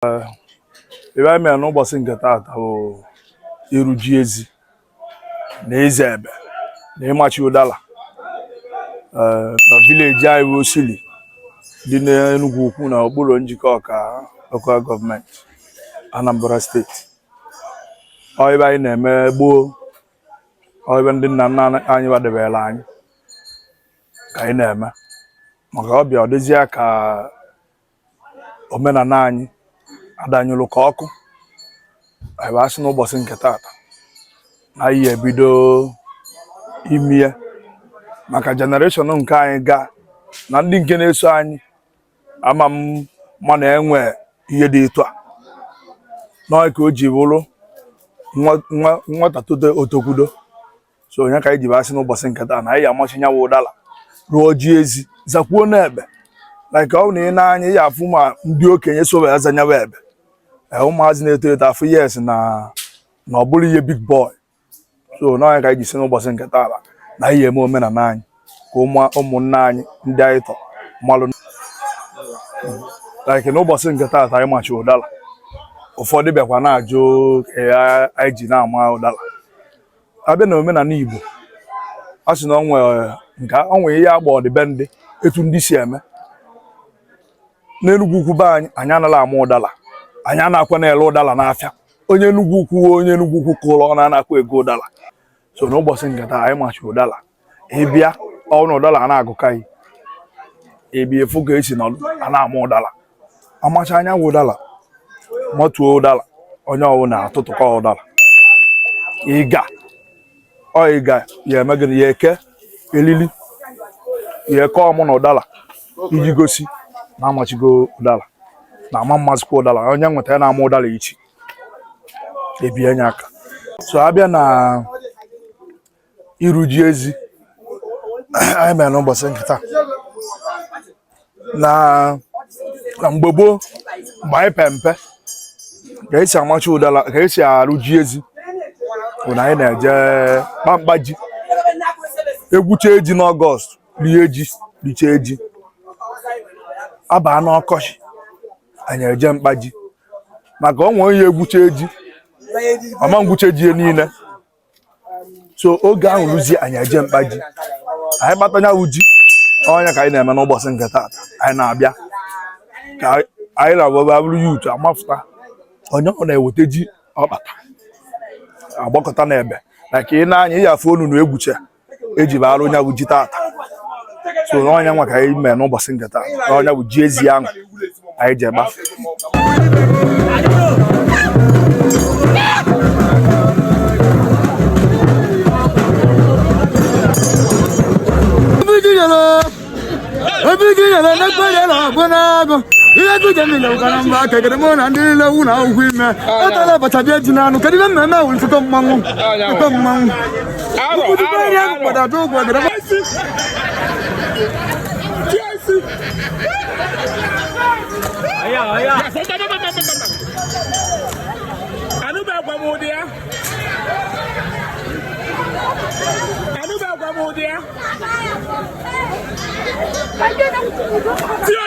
Ebe anyị mere n'ụbọchị nke taata bụ iru ji ezi na eze ebe na Imachi Udala na vileji anyị bụ Osili dị n'Enugwu-Ukwu na okpuru njikọ ọka local gọọmenti Anambra steeti. Ọ ebe anyị na-eme gboo, ọ ebe ndị nna nna anyị wadebere anyị ka anyị na-eme maka ọbịa ọ dịzịa ka omenala anyị adanyụlụ ka ọkụ. Anyị bụ asị n'ụbọchị nke taata na anyị ebido ime maka generation nke anyị gaa na ndị nke na-eso anyị ama m ma na-enwe ihe dị etu a n'ọị ka o ji bụrụ nwata toto otokwudo. So onye ka anyị ji bụ asị n'ụbọchị nke taata na anyị amachi nyawa ụdala rụọ ji ezi zakwuo n'ebe like ọ na ị na-anya ya afụ ma ndị okenye sobe azanyawa ebe ụmụazị na-eto eto afụ yes na ọ bụrụ ihe big boy. So n'ọnya ka anyị ji si n'ụbọchị nke taata na anyị eme omenala anyị ka ụmụnne anyị ndị anyị tọ malụ like n'ụbọchị nke taata anyị machi ụdala. Ụfọdụ bịakwa na-ajụ ka anyị ji na-ama ụdala. Abịa na omenala Igbo a sị na onwe ihe agba ọdịbendị etu ndị si eme. N'Enugwu-Ukwu be anyị anaghị ama ụdala, anyị anakwa na-ele ụdala n'afịa. Onye Enugwu-Ukwu kụrụ ọ na-anakwa ego ụdala. So n'ụbọchị nke taa anyị machi ụdala. Ịbịa ọnụ ụdala na-agụka anyị ịbịa efu ka esi na-ama ụdala amacha anya wụ ụdala matuo ụdala onye ọbụla atụtụkọ ụdala. Ịga ya eme gịnị ya eke elili ya eke ọmụ na ụdala iji gosi na amachigo ụdala na ama mmazikwa ụdala. Onye nweta ya na-ama ụdala ichi ebie nye aka. So abịa na iru ji ezi anyị mere n'ụbọchị nkịta na mgbe gboo mgbe anyị pe mpe ka esi amachi ụdala ka esi arụ ji ezi bụ na anyị na-eje kpamkpa ji egwucha eji n'Ọgọst rie ji richaa eji abaa n'ọkọchị anyị eje mkpa ji maka ọ nwee onye egwucha eji ọma ngwucha ji niile. So oge ahụ rụzie anyị eje mkpa ji anyị kpatanya ji ọnya ka anyị na-eme n'ụbọchị nke taata. Anyị na-abịa ka anyị na-abụba bụrụ yut amafụta onye ọ na-eweta ji ọkpata agbakọta n'ebe na ka ị na-anya ihe afọ onunu egwucha eji bụ arụ nya bụ ji taata. So n'ọnya nwa ka anyị mee n'ụbọchị nke taata n'ọnya bụ ji ezi ahụ anyị ji ebe ihe gụje niile ụkara mba kegere mụ na ndị niile wu na ahụhụ ime etala abacha bịa ji n'anụ kedu ibe mmemme wuli tụtọ mmanwụ Tío,